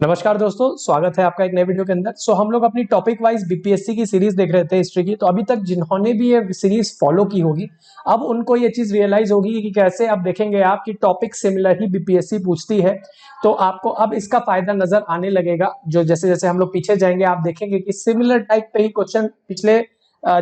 नमस्कार दोस्तों, स्वागत है आपका एक नए वीडियो के अंदर। हम लोग अपनी टॉपिक वाइज बीपीएससी की सीरीज देख रहे थे हिस्ट्री की। तो अभी तक जिन्होंने भी ये सीरीज फॉलो की होगी, अब उनको ये चीज रियलाइज होगी कि कैसे आप देखेंगे आप कि टॉपिक सिमिलर ही बीपीएससी पूछती है। तो आपको अब इसका फायदा नजर आने लगेगा। जो जैसे जैसे हम लोग पीछे जाएंगे आप देखेंगे कि सिमिलर टाइप पे ही क्वेश्चन पिछले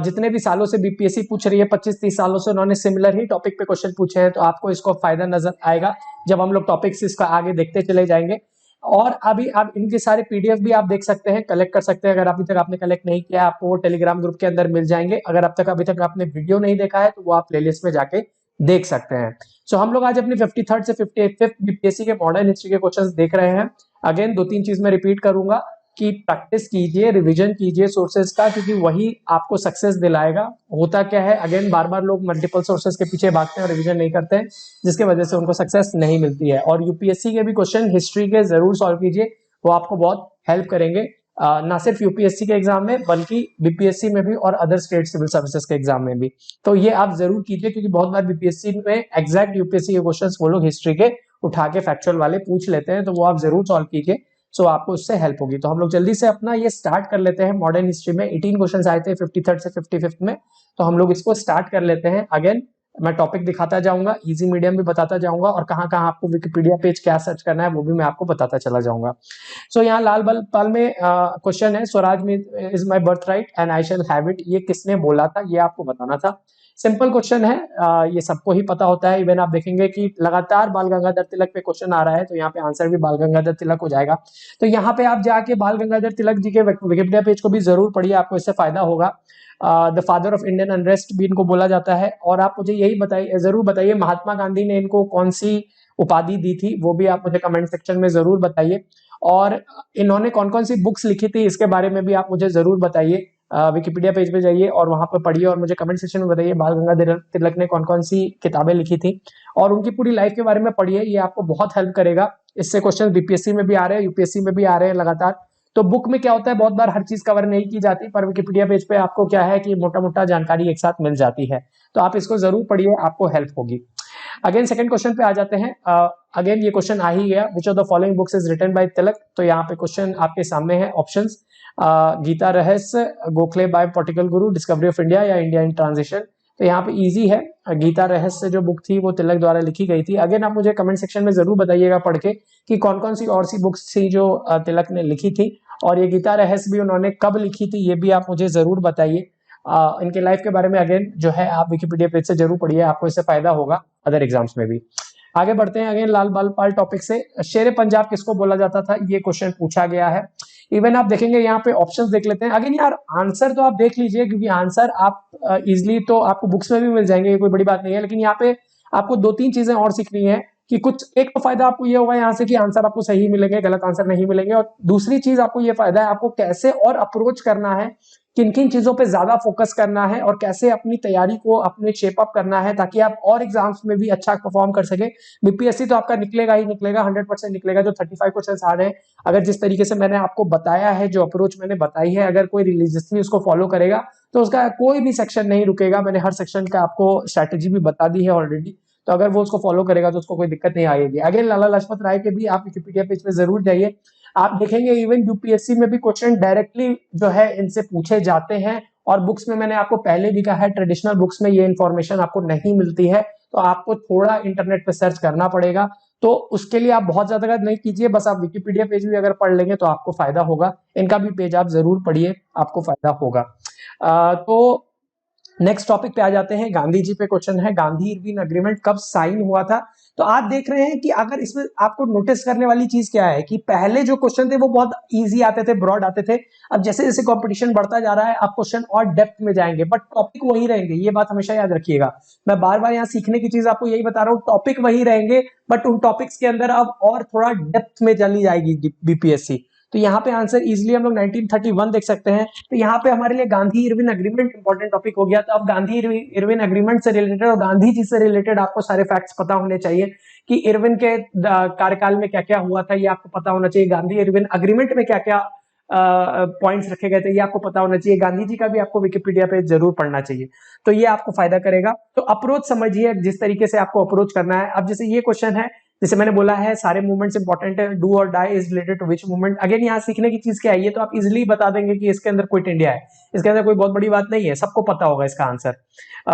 जितने भी सालों से बीपीएससी पूछ रही है, 25-30 सालों से उन्होंने सिमिलर ही टॉपिक पे क्वेश्चन पूछे हैं। तो आपको इसको फायदा नजर आएगा जब हम लोग टॉपिक्स इसका आगे देखते चले जाएंगे। और अभी आप इनके सारे पीडीएफ भी आप देख सकते हैं, कलेक्ट कर सकते हैं। अगर अभी तक आपने कलेक्ट नहीं किया, आपको वो टेलीग्राम ग्रुप के अंदर मिल जाएंगे। अगर अभी तक आपने वीडियो नहीं देखा है तो वो आप प्लेलिस्ट में जाके देख सकते हैं। हम लोग आज अपनी 53rd से 55th बीपीएससी के मॉडर्न हिस्ट्री के क्वेश्चंस देख रहे हैं। अगेन दो तीन चीज मैं रिपीट करूंगा कि प्रैक्टिस कीजिए, रिवीजन कीजिए सोर्सेज का, क्योंकि वही आपको सक्सेस दिलाएगा। होता क्या है, अगेन बार बार लोग मल्टीपल सोर्सेज के पीछे भागते हैं और रिवीजन नहीं करते हैं, जिसके वजह से उनको सक्सेस नहीं मिलती है। और यूपीएससी के भी क्वेश्चन हिस्ट्री के जरूर सॉल्व कीजिए, वो आपको बहुत हेल्प करेंगे। ना सिर्फ यूपीएससी के एग्जाम में बल्कि बीपीएससी में भी और अदर स्टेट सिविल सर्विसेज के एग्जाम में भी। तो ये आप जरूर कीजिए, क्योंकि बहुत बार बीपीएससी में एग्जैक्ट यूपीएससी के क्वेश्चंस वो लोग हिस्ट्री के उठा के फैक्चुअल वाले पूछ लेते हैं। तो वो आप जरूर सॉल्व कीजिए, आपको उससे हेल्प होगी। तो हम लोग जल्दी से अपना ये स्टार्ट कर लेते हैं। मॉडर्न हिस्ट्री में 18 क्वेश्चंस आए थे 53rd से 55th में। तो हम लोग इसको स्टार्ट कर लेते हैं। अगेन मैं टॉपिक दिखाता जाऊंगा, इजी मीडियम भी बताता जाऊंगा, और कहाँ कहाँ आपको विकिपीडिया पेज क्या सर्च करना है वो भी मैं आपको बताता चला जाऊंगा। यहाँ लाल बल पाल में क्वेश्चन है, स्वराज में is my birth right and I shall have it, ये किसने बोला था, ये आपको बताना था। सिंपल क्वेश्चन है, ये सबको ही पता होता है। इवन आप देखेंगे कि लगातार बाल गंगाधर तिलक पे क्वेश्चन आ रहा है, तो यहाँ पे आंसर भी बाल गंगाधर तिलक हो जाएगा। तो यहाँ पे आप जाके बाल गंगाधर तिलक जी के विकिपीडिया पेज को भी जरूर पढ़िए, आपको इससे फायदा होगा। The father of Indian unrest भी इनको बोला जाता है। और आप मुझे यही बताइए, जरूर बताइए, महात्मा गांधी ने इनको कौन सी उपाधि दी थी, वो भी आप मुझे कमेंट सेक्शन में जरूर बताइए। और इन्होंने कौन कौन सी बुक्स लिखी थी इसके बारे में भी आप मुझे जरूर बताइए। विकिपीडिया पेज पे जाइए और वहां पर पढ़िए, और मुझे कमेंट सेक्शन में बताइए बाल गंगाधर तिलक ने कौन कौन सी किताबें लिखी थी और उनकी पूरी लाइफ के बारे में पढ़िए। ये आपको बहुत हेल्प करेगा। इससे क्वेश्चन बीपीएससी में भी आ रहे हैं, यूपीएससी में भी आ रहे हैं लगातार। तो बुक में क्या होता है, बहुत बार हर चीज कवर नहीं की जाती, पर विकिपीडिया पेज पे आपको क्या है कि मोटा मोटा जानकारी एक साथ मिल जाती है। तो आप इसको जरूर पढ़िए, आपको हेल्प होगी। अगेन सेकंड क्वेश्चन पे आ जाते हैं। अगेन ये क्वेश्चन आ ही गया, which of the following books is written by Tilak. तो यहाँ पे क्वेश्चन आपके सामने है, ऑप्शंस गीता रहस्य, Gokhale bye political Guru, discovery of India या इंडिया इन ट्रांजिशन। तो यहाँ पे इजी है, गीता रहस्य जो बुक थी वो तिलक द्वारा लिखी गई थी। अगेन आप मुझे कमेंट सेक्शन में जरूर बताइएगा पढ़ के कि कौन कौन सी और सी बुक्स थी जो तिलक ने लिखी थी, और ये गीता रहस्य भी उन्होंने कब लिखी थी ये भी आप मुझे जरूर बताइए। इनके लाइफ के बारे में अगेन जो है आप विकिपीडिया पेज से जरूर पढ़िए, आपको इससे फायदा होगा अदर एग्जाम्स में भी। आगे बढ़ते हैं अगेन लाल बाल पाल टॉपिक से। शेर पंजाब किसको बोला जाता था, ये क्वेश्चन पूछा गया है। इवन आप देखेंगे यहाँ पे ऑप्शंस देख लेते हैं। अगेन यार आंसर तो आप देख लीजिए, क्योंकि आंसर आप इजिली तो आपको बुक्स में भी मिल जाएंगे, ये कोई बड़ी बात नहीं है। लेकिन यहाँ पे आपको दो तीन चीजें और सीखनी है कि कुछ एक तो फायदा आपको ये होगा यहाँ से कि आंसर आपको सही मिलेंगे, गलत आंसर नहीं मिलेंगे। और दूसरी चीज आपको ये फायदा है, आपको कैसे और अप्रोच करना है, किन किन चीजों पे ज्यादा फोकस करना है, और कैसे अपनी तैयारी को अपने शेप अप करना है, ताकि आप और एग्जाम्स में भी अच्छा परफॉर्म कर सके। बीपीएससी तो आपका निकलेगा ही निकलेगा, 100% निकलेगा। जो 35 क्वेश्चन आ रहे हैं, अगर जिस तरीके से मैंने आपको बताया है, जो अप्रोच मैंने बताई है, अगर कोई रिलीजियसली उसको फॉलो करेगा तो उसका कोई भी सेक्शन नहीं रुकेगा। मैंने हर सेक्शन का आपको स्ट्रैटेजी भी बता दी है ऑलरेडी। तो अगर वो उसको फॉलो करेगा तो उसको कोई दिक्कत नहीं आएगी। अगेन लाला लाजपत राय के भी आप विकिपीडिया पेज पे जरूर जाइए, आप देखेंगे इवन यूपीएससी में भी क्वेश्चन डायरेक्टली जो है इनसे पूछे जाते हैं। और बुक्स में मैंने आपको पहले भी कहा है, ट्रेडिशनल बुक्स में ये इन्फॉर्मेशन आपको नहीं मिलती है, तो आपको थोड़ा इंटरनेट पे सर्च करना पड़ेगा। तो उसके लिए आप बहुत ज्यादा नहीं कीजिए, बस आप विकिपीडिया पेज भी अगर पढ़ लेंगे तो आपको फायदा होगा। इनका भी पेज आप जरूर पढ़िए, आपको फायदा होगा। तो नेक्स्ट टॉपिक पे आ जाते हैं, गांधी जी पे क्वेश्चन है, गांधी इरविन एग्रीमेंट कब साइन हुआ था। तो आप देख रहे हैं कि अगर इसमें आपको नोटिस करने वाली चीज क्या है कि पहले जो क्वेश्चन थे वो बहुत इजी आते थे, ब्रॉड आते थे। अब जैसे जैसे कंपटीशन बढ़ता जा रहा है, आप क्वेश्चन और डेप्थ में जाएंगे, बट टॉपिक वही रहेंगे, ये बात हमेशा याद रखिएगा। मैं बार बार यहाँ सीखने की चीज आपको यही बता रहा हूँ, टॉपिक वही रहेंगे, बट उन टॉपिक्स के अंदर अब और थोड़ा डेप्थ में चली जाएगी बीपीएससी। तो यहाँ पे आंसर इजिली हम लोग 1931 देख सकते हैं। तो यहाँ पे हमारे लिए Gandhi Irwin agreement important topic हो गया। तो अब गांधी इरविन एग्रीमेंट से रिलेटेड और गांधी जी से रिलेटेड आपको सारे फैक्ट्स पता होने चाहिए कि इरविन के कार्यकाल में क्या क्या हुआ था, ये आपको पता होना चाहिए। गांधी इरविन एग्रीमेंट में क्या क्या पॉइंट्स रखे गए थे, ये आपको पता होना चाहिए। गांधी जी का भी आपको विकिपीडिया पे जरूर पढ़ना चाहिए, तो ये आपको फायदा करेगा। तो अप्रोच समझिए जिस तरीके से आपको अप्रोच करना है। अब जैसे ये क्वेश्चन है जैसे मैंने बोला है सारे मूवमेंट्स इंपॉर्टेंट है, डू और die is related to which movement. Again यहाँ सीखने की चीज क्या है, ये तो आप इजिली बता देंगे कि इसके अंदर क्विट इंडिया है, इसके अंदर कोई बहुत बड़ी बात नहीं है, सबको पता होगा इसका आंसर।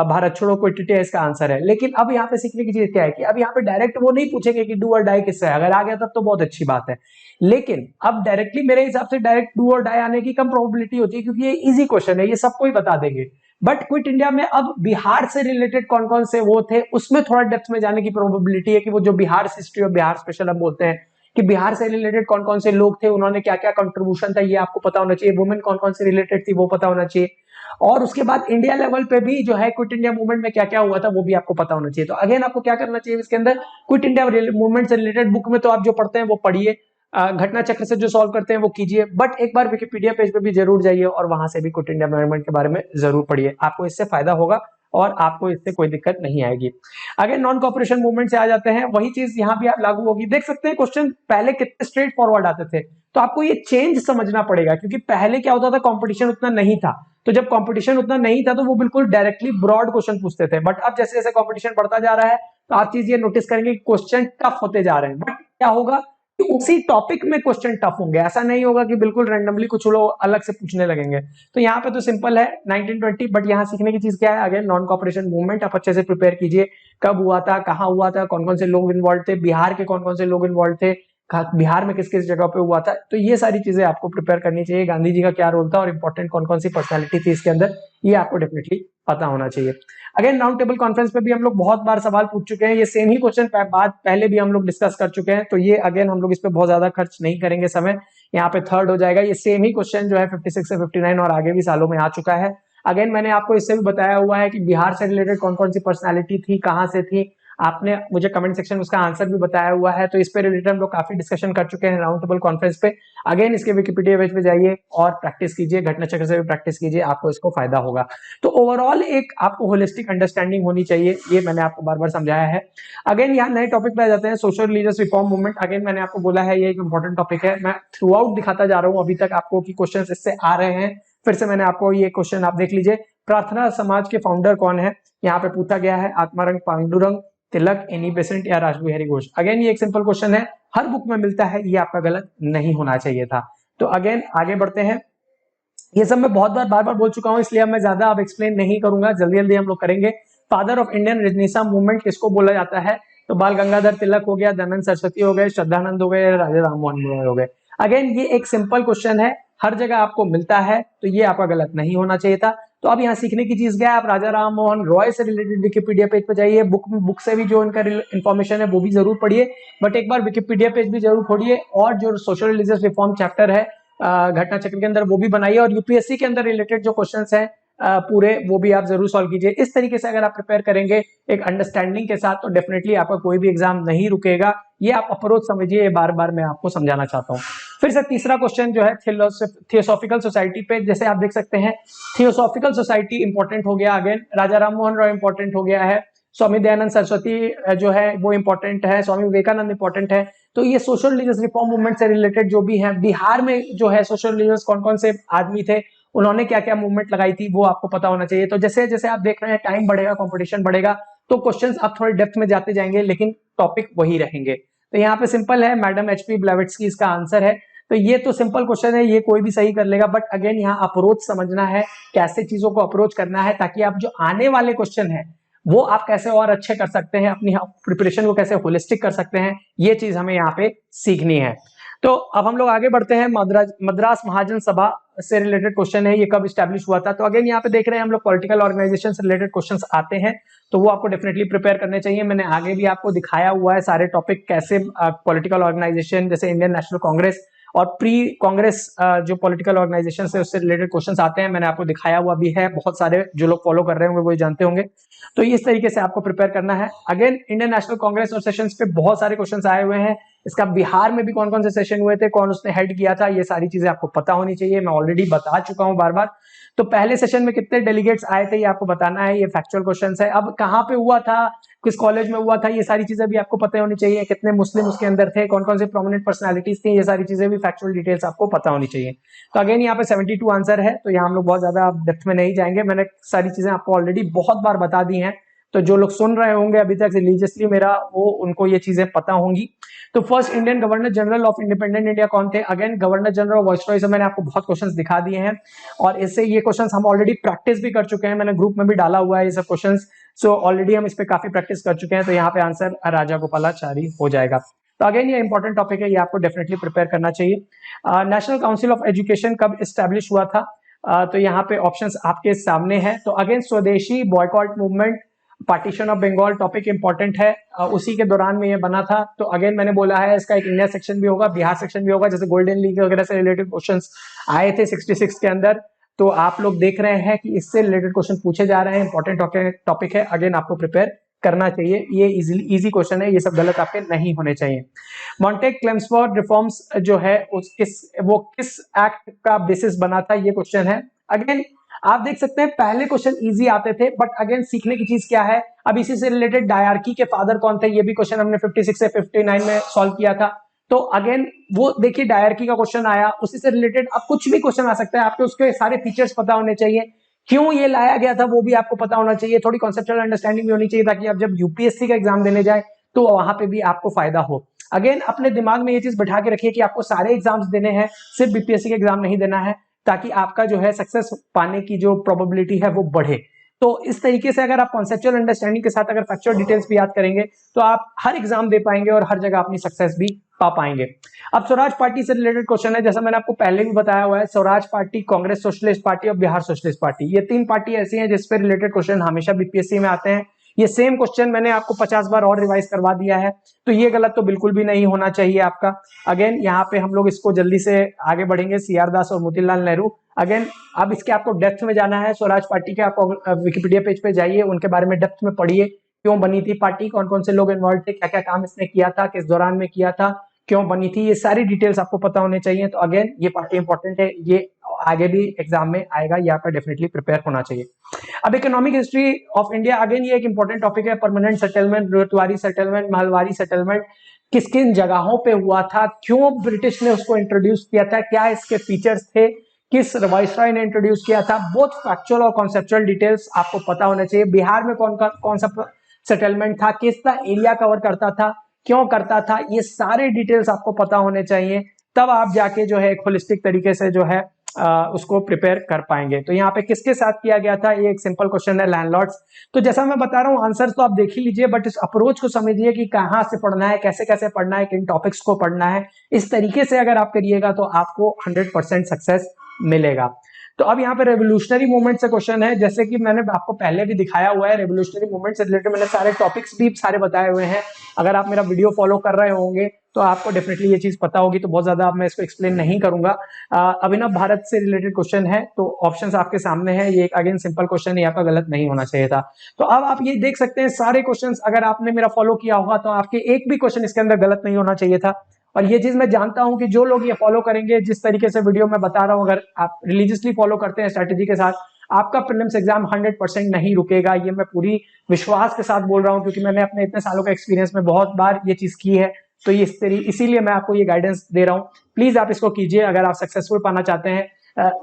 भारत छोड़ो क्विट इंडिया इसका आंसर है। लेकिन अब यहाँ पे सीखने की चीज क्या है कि अब यहाँ पे डायरेक्ट वो नहीं पूछेंगे कि डू और डाई किससे है, अगर आ गया तब तो बहुत अच्छी बात है। लेकिन अब डायरेक्टली मेरे हिसाब से डायरेक्ट डू और डाई आने की कम प्रोबेबिलिटी होती है, क्योंकि ये इजी क्वेश्चन है, ये सबको ही बता देंगे। बट क्विट इंडिया में अब बिहार से रिलेटेड कौन कौन से वो थे, उसमें थोड़ा डेप्थ में जाने की प्रोबेबिलिटी है कि वो जो बिहार हिस्ट्री और बिहार स्पेशल हम बोलते हैं कि बिहार से रिलेटेड कौन कौन से लोग थे, उन्होंने क्या क्या कंट्रीब्यूशन था, ये आपको पता होना चाहिए। वुमेन कौन कौन से रिलेटेड थी वो पता होना चाहिए। और उसके बाद इंडिया लेवल पे भी जो है क्विट इंडिया मूवमेंट में क्या क्या हुआ था वो भी आपको पता होना चाहिए। तो अगेन आपको क्या करना चाहिए इसके अंदर, क्विट इंडिया मूवमेंट से रिलेटेड बुक में तो आप जो पढ़ते हैं वो पढ़िए, घटना चक्र से जो सॉल्व करते हैं वो कीजिए, बट एक बार विकिपीडिया पेज पे भी जरूर जाइए और वहां से भी क्विट इंडिया मूवमेंट के बारे में जरूर पढ़िए, आपको इससे फायदा होगा और आपको इससे कोई दिक्कत नहीं आएगी। अगर नॉन कॉपरेशन मूवमेंट से आ जाते हैं, वही चीज यहाँ भी आप लागू होगी। देख सकते हैं क्वेश्चन पहले कितने स्ट्रेट फॉरवर्ड आते थे, तो आपको ये चेंज समझना पड़ेगा, क्योंकि पहले क्या होता था, कंपटीशन उतना नहीं था। तो जब कंपटीशन उतना नहीं था तो वो बिल्कुल डायरेक्टली ब्रॉड क्वेश्चन पूछते थे, बट अब जैसे जैसे कंपटीशन बढ़ता जा रहा है तो आप चीज ये नोटिस करेंगे क्वेश्चन टफ होते जा रहे हैं। बट क्या होगा कि उसी टॉपिक में क्वेश्चन टफ होंगे, ऐसा नहीं होगा कि बिल्कुल रैंडमली कुछ लोग अलग से पूछने लगेंगे। तो यहाँ पे तो सिंपल है 1920, बट यहाँ सीखने की चीज क्या है, अगेन नॉन कॉपरेशन मूवमेंट आप अच्छे से प्रिपेयर कीजिए, कब हुआ था, कहाँ हुआ था, कौन कौन से लोग इन्वॉल्व थे, बिहार के कौन कौन से लोग इन्वॉल्व थे, बिहार में किस किस जगह पे हुआ था। तो ये सारी चीजें आपको प्रिपेयर करनी चाहिए, गांधी जी का क्या रोल था और इंपॉर्टेंट कौन कौन सी पर्सनैलिटी थी इसके अंदर, ये आपको डेफिनेटली पता होना चाहिए। अगेन राउंड टेबल कॉन्फ्रेंस पे भी हम लोग बहुत बार सवाल पूछ चुके हैं, ये सेम ही क्वेश्चन बात पहले भी हम लोग डिस्कस कर चुके हैं, तो ये अगेन हम लोग इस पे बहुत ज्यादा खर्च नहीं करेंगे समय, यहाँ पे थर्ड हो जाएगा। ये सेम ही क्वेश्चन जो है 56 से 59 और आगे भी सालों में आ चुका है। अगेन मैंने आपको इससे भी बताया हुआ है कि बिहार से रिलेटेड कौन कौन सी पर्सनैलिटी थी, कहाँ से थी, आपने मुझे कमेंट सेक्शन में उसका आंसर भी बताया हुआ है। तो इस पे रिलेटेड हम लोग काफी डिस्कशन कर चुके हैं राउंड टेबल कॉन्फ्रेंस पे। अगेन इसके विकिपीडिया पेज पे जाइए और प्रैक्टिस कीजिए, घटना चक्र से भी प्रैक्टिस कीजिए, आपको इसको फायदा होगा। तो ओवरऑल एक आपको होलिस्टिक अंडरस्टैंडिंग होनी चाहिए, ये मैंने आपको बार बार समझाया है। अगेन यहाँ नए टॉपिक पे आ जाते हैं, social religious reform movement. Again मैंने आपको बोला है ये एक इंपॉर्टेंट टॉपिक है, मैं थ्रू आउट दिखाता जा रहा हूँ अभी तक आपको कि क्वेश्चन इससे आ रहे हैं। फिर से मैंने आपको ये क्वेश्चन आप देख लीजिए, प्रार्थना समाज के फाउंडर कौन है, यहाँ पे पूछा गया है, आत्मारंग पांडुरंग, तिलक, एनी बेसेंट या रासबिहारी घोष। अगेन ये एक सिंपल क्वेश्चन है, हर बुक में मिलता है, ये आपका गलत नहीं होना चाहिए था। तो अगेन आगे बढ़ते हैं, ये सब मैं बहुत बार बोल चुका हूं, इसलिए अब मैं ज्यादा अब एक्सप्लेन नहीं करूंगा, जल्दी जल्दी हम लोग करेंगे। Father of Indian renaissance movement किसको बोला जाता है, तो बाल गंगाधर तिलक हो गया, दयानंद सरस्वती हो गए, श्रद्धानंद हो गए, राजा राममोहन रॉय हो गए। अगेन ये एक सिंपल क्वेश्चन है, हर जगह आपको मिलता है, तो ये आपका गलत नहीं होना चाहिए था। तो अब यहाँ सीखने की चीज क्या है, आप राजा राममोहन रॉय से रिलेटेड विकिपीडिया पेज पे जाइए, बुक से भी जो इनका इन्फॉर्मेशन है वो भी जरूर पढ़िए, बट एक बार विकिपीडिया पेज भी जरूर खोलिए, और जो सोशल रिलीजियस रिफॉर्म चैप्टर है घटना चक्र के अंदर वो भी बनाइए, और यूपीएससी के अंदर रिलेटेड जो क्वेश्चंस हैं पूरे वो भी आप जरूर सॉल्व कीजिए। इस तरीके से अगर आप प्रिपेयर करेंगे एक अंडरस्टैंडिंग के साथ, तो डेफिनेटली आपका कोई भी एग्जाम नहीं रुकेगा। ये आप अप्रोच समझिए, बार बार मैं आपको समझाना चाहता हूँ। फिर से तीसरा क्वेश्चन जो है थियोसॉफिकल सोसाइटी पे, जैसे आप देख सकते हैं थियोसॉफिकल सोसाइटी इंपॉर्टेंट हो गया, अगेन राजा राममोहन रॉय इंपॉर्टेंट हो गया है, स्वामी दयानंद सरस्वती जो है वो इंपॉर्टेंट है, स्वामी विवेकानंद इंपॉर्टेंट है। तो ये सोशल रिलीजियस रिफॉर्म मूवमेंट से रिलेटेड जो भी है, बिहार में जो है सोशल रिलीजियस कौन कौन से आदमी थे, उन्होंने क्या क्या मूवमेंट लगाई थी, वो आपको पता होना चाहिए। तो जैसे जैसे आप देख रहे हैं टाइम बढ़ेगा, कंपटीशन बढ़ेगा, तो क्वेश्चंस आप थोड़े डेप्थ में जाते जाएंगे, लेकिन टॉपिक वही रहेंगे। तो यहाँ पे सिंपल है, मैडम एचपी ब्लेवेट्स्की इसका आंसर है। तो ये तो सिंपल क्वेश्चन है, ये कोई भी सही कर लेगा, बट अगेन यहाँ अप्रोच समझना है, कैसे चीजों को अप्रोच करना है, ताकि आप जो आने वाले क्वेश्चन है वो आप कैसे और अच्छे कर सकते हैं, अपनी प्रिपरेशन को कैसे होलिस्टिक कर सकते हैं, ये चीज हमें यहाँ पे सीखनी है। तो अब हम लोग आगे बढ़ते हैं, मद्रास महाजन सभा से रिलेटेड क्वेश्चन है, ये कब स्टैब्लिश हुआ था। तो अगेन यहाँ पे देख रहे हैं हम लोग पॉलिटिकल ऑर्गेनाइजेशन से रिलेटेड क्वेश्चंस आते हैं, तो वो आपको डेफिनेटली प्रिपेयर करने चाहिए। मैंने आगे भी आपको दिखाया हुआ है सारे टॉपिक, कैसे पॉलिटिकल ऑर्गेनाइजेशन जैसे इंडियन नेशनल कांग्रेस और प्री कांग्रेस जो पॉलिटिकल ऑर्गेनाइजेशन है उससे रिलेटेड क्वेश्चंस आते हैं, मैंने आपको दिखाया हुआ भी है, बहुत सारे जो लोग फॉलो कर रहे होंगे वो जानते होंगे। तो इस तरीके से आपको प्रिपेयर करना है। अगेन इंडियन नेशनल कांग्रेस और सेशंस पे बहुत सारे क्वेश्चंस आए हुए हैं, इसका बिहार में भी कौन कौन से सेशन हुए थे, कौन उसने हेड किया था, ये सारी चीजें आपको पता होनी चाहिए, मैं ऑलरेडी बता चुका हूं बार बार। तो पहले सेशन में कितने डेलीगेट्स आए थे ये आपको बताना है, ये फैक्चुअल क्वेश्चंस है। अब कहाँ पे हुआ था, किस कॉलेज में हुआ था, ये सारी चीजें भी आपको पता होनी चाहिए, कितने मुस्लिम उसके अंदर थे, कौन कौन से प्रोमिनेंट पर्सनालिटीज थी, ये सारी चीजें भी फैक्चुअल डिटेल्स आपको पता होनी चाहिए। तो अगेन यहाँ पे 72 आंसर है, तो यहाँ हम लोग बहुत ज्यादा डेप्थ में नहीं जाएंगे, मैंने सारी चीजें आपको ऑलरेडी बहुत बार बता दी हैं, तो जो लोग सुन रहे होंगे अभी तक रिलीजियसली मेरा, वो उनको ये चीजें पता होंगी। तो first Indian governor general of independent India कौन थे? Again governor general of viceroy से मैंने आपको बहुत क्वेश्चंस दिखा दिए हैं, और इससे ये क्वेश्चंस हम ऑलरेडी प्रैक्टिस भी कर चुके हैं, मैंने ग्रुप में भी डाला हुआ है ये सब क्वेश्चंस। सो ऑलरेडी हम इस पे काफी प्रैक्टिस कर चुके हैं, तो यहाँ पे आंसर राजा गोपालाचारी हो जाएगा। तो अगेन ये इंपॉर्टेंट टॉपिक है, ये आपको डेफिनेटली प्रिपेयर करना चाहिए। नेशनल काउंसिल ऑफ एजुकेशन कब एस्टैब्लिश हुआ था? तो यहाँ पे ऑप्शंस आपके सामने है। तो again Swadeshi, boycott movement, partition of Bengal topic important है, उसी के दौरान में ये बना था। तो अगेन मैंने बोला है इसका एक इंडिया सेक्शन भी होगा, बिहार सेक्शन भी होगा, जैसे गोल्डन लीग वगैरह से रिलेटेड क्वेश्चंस आए थे 66 के अंदर। तो आप लोग देख रहे हैं कि इससे रिलेटेड क्वेश्चन पूछे जा रहे हैं, इंपॉर्टेंट टॉपिक है, अगेन आपको प्रिपेयर करना चाहिए। ये इजी क्वेश्चन है, ये सब गलत आपके नहीं होने चाहिए। मॉन्टेग क्लेम्सफोर्ड रिफॉर्म्स जो है वो किस एक्ट का बेसिस बना था, ये क्वेश्चन है। अगेन आप देख सकते हैं पहले क्वेश्चन इजी आते थे, बट अगेन सीखने की चीज क्या है, अब इसी से रिलेटेड डायरकी के फादर कौन थे, ये भी क्वेश्चन हमने 56 से 59 में सॉल्व किया था। तो अगेन वो देखिए डायरकी का क्वेश्चन आया, उसी से रिलेटेड अब कुछ भी क्वेश्चन आ सकता है, आपको उसके सारे फीचर्स पता होने चाहिए, क्यों ये लाया गया था वो भी आपको पता होना चाहिए, थोड़ी कॉन्सेप्चुअल अंडरस्टैंडिंग भी होनी चाहिए, ताकि आप जब यूपीएससी का एग्जाम देने जाए तो वहां पे भी आपको फायदा हो। अगेन अपने दिमाग में ये चीज बैठा के रखिए कि आपको सारे एग्जाम्स देने हैं, सिर्फ बीपीएससी के एग्जाम नहीं देना है, ताकि आपका जो है सक्सेस पाने की जो प्रोबेबिलिटी है वो बढ़े। तो इस तरीके से अगर आप कॉन्सेप्चुअल अंडरस्टैंडिंग के साथ अगर फैक्चुअल डिटेल्स भी याद करेंगे तो आप हर एग्जाम दे पाएंगे और हर जगह अपनी सक्सेस भी पा पाएंगे। अब स्वराज पार्टी से रिलेटेड क्वेश्चन है, जैसा मैंने आपको पहले भी बताया हुआ है, Swaraj party, Congress socialist party और बिहार सोशलिस्ट पार्टी, ये तीन पार्टी ऐसी हैं जिस पे रिलेटेड क्वेश्चन हमेशा बीपीएससी में आते हैं। ये सेम क्वेश्चन मैंने आपको 50 बार और रिवाइज करवा दिया है, तो ये गलत तो बिल्कुल भी नहीं होना चाहिए आपका। अगेन यहाँ पे हम लोग इसको जल्दी से आगे बढ़ेंगे, सीआर दास और मोतीलाल नेहरू। अगेन अब इसके आपको डेप्थ में जाना है, स्वराज पार्टी के आपको विकिपीडिया पेज पे जाइए, उनके बारे में डेप्थ में पढ़िए, क्यों बनी थी पार्टी, कौन कौन से लोग इन्वॉल्व थे, क्या क्या काम इसने किया था, किस दौरान में किया था, क्यों बनी थी, ये सारी डिटेल्स आपको पता होने चाहिए। तो अगेन ये पार्टी इंपॉर्टेंट है, ये आगे भी एग्जाम में आएगा, ये आपका डेफिनेटली प्रिपेयर होना चाहिए। अब economic history of India, again ये एक इंपॉर्टेंट टॉपिक है, permanent settlement, Ryotwari settlement, Mahalwari settlement किस किन जगहों पे हुआ था, क्यों ब्रिटिश ने उसको इंट्रोड्यूस किया था, क्या इसके फीचर्स थे, किस वाइसरॉय ने इंट्रोड्यूस किया था, बोथ फैक्चुअल और कॉन्सेप्चुअल डिटेल्स आपको पता होना चाहिए। बिहार में कौन सा सेटलमेंट था, किसका एरिया कवर करता था, क्यों करता था, ये सारे डिटेल्स आपको पता होने चाहिए, तब आप जाके जो है एक होलिस्टिक तरीके से जो है उसको प्रिपेयर कर पाएंगे। तो यहाँ पे किसके साथ किया गया था, ये एक सिंपल क्वेश्चन है, लैंडलॉर्ड्स। तो जैसा मैं बता रहा हूँ आंसर्स तो आप देख ही लीजिए, बट इस अप्रोच को समझिए कि कहाँ से पढ़ना है, कैसे कैसे पढ़ना है, किन टॉपिक्स को पढ़ना है, इस तरीके से अगर आप करिएगा तो आपको 100% सक्सेस मिलेगा। तो अब यहाँ पे रेवोल्यूशनरी मूवमेंट से क्वेश्चन है, जैसे कि मैंने आपको पहले भी दिखाया हुआ है, रेवोल्यूशनरी मूवमेंट से रिलेटेड मैंने सारे टॉपिक्स भी सारे बताए हुए हैं। अगर आप मेरा वीडियो फॉलो कर रहे होंगे तो आपको डेफिनेटली ये चीज पता होगी, तो बहुत ज्यादा अब मैं इसको एक्सप्लेन नहीं करूंगा। अभिनव भारत से रिलेटेड क्वेश्चन है, तो ऑप्शंस आपके सामने है, ये अगेन सिंपल क्वेश्चन है, यहाँ पर गलत नहीं होना चाहिए था। तो अब आप ये देख सकते हैं सारे क्वेश्चंस, अगर आपने मेरा फॉलो किया होगा तो आपके एक भी क्वेश्चन इसके अंदर गलत नहीं होना चाहिए था। और ये चीज मैं जानता हूं कि जो लोग ये फॉलो करेंगे, जिस तरीके से वीडियो में बता रहा हूं, अगर आप रिलीजियसली फॉलो करते हैं स्ट्रेटेजी के साथ, आपका प्रीलिम्स एग्जाम 100% नहीं रुकेगा। ये मैं पूरी विश्वास के साथ बोल रहा हूं, क्योंकि मैंने अपने इतने सालों का एक्सपीरियंस में बहुत बार ये चीज की है। तो ये इसीलिए मैं आपको ये गाइडेंस दे रहा हूं, प्लीज आप इसको कीजिए अगर आप सक्सेसफुल पाना चाहते हैं।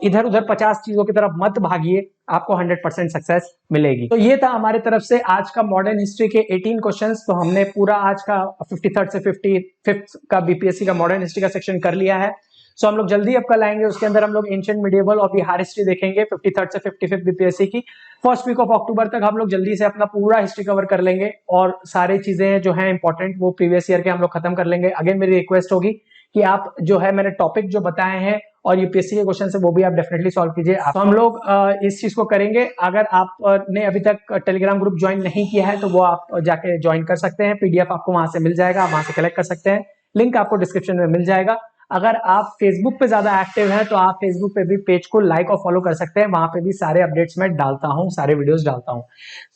इधर उधर 50 चीजों की तरफ मत भागिए, आपको 100% सक्सेस मिलेगी। तो ये था हमारे तरफ से आज का मॉडर्न हिस्ट्री के 18 क्वेश्चंस। तो हमने पूरा आज का 53rd से 55th का बीपीएससी का मॉडर्न हिस्ट्री का सेक्शन कर लिया है। सो हम लोग जल्दी अब कल आएंगे, उसके अंदर हम लोग एंशिएंट मिडिएवल और बिहार हिस्ट्री देखेंगे 53rd से 55th बीपीएससी की। फर्स्ट वीक ऑफ अक्टूबर तक हम लोग जल्दी से अपना पूरा हिस्ट्री कवर कर लेंगे, और सारी चीजें जो है इंपॉर्टेंट वो प्रीवियस ईयर के हम लोग खत्म कर लेंगे। अगेन मेरी रिक्वेस्ट होगी कि आप जो है मैंने टॉपिक जो बताए हैं और यूपीएससी के क्वेश्चन है वो भी आप डेफिनेटली सॉल्व कीजिए। तो हम लोग इस चीज को करेंगे। अगर आपने अभी तक टेलीग्राम ग्रुप ज्वाइन नहीं किया है तो वो आप जाके ज्वाइन कर सकते हैं, पीडीएफ आपको वहां से मिल जाएगा, आप वहां से कलेक्ट कर सकते हैं, लिंक आपको डिस्क्रिप्शन में मिल जाएगा। अगर आप फेसबुक पे ज्यादा एक्टिव हैं तो आप फेसबुक पे भी पेज को लाइक और फॉलो कर सकते हैं, वहां पे भी सारे अपडेट्स मैं डालता हूँ, सारे वीडियोस डालता हूँ।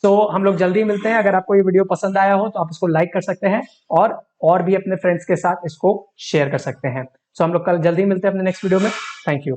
तो हम लोग जल्दी मिलते हैं। अगर आपको ये वीडियो पसंद आया हो तो आप इसको लाइक कर सकते हैं और भी अपने फ्रेंड्स के साथ इसको शेयर कर सकते हैं। सो हम लोग कल जल्दी मिलते हैं अपने नेक्स्ट वीडियो में। Thank you.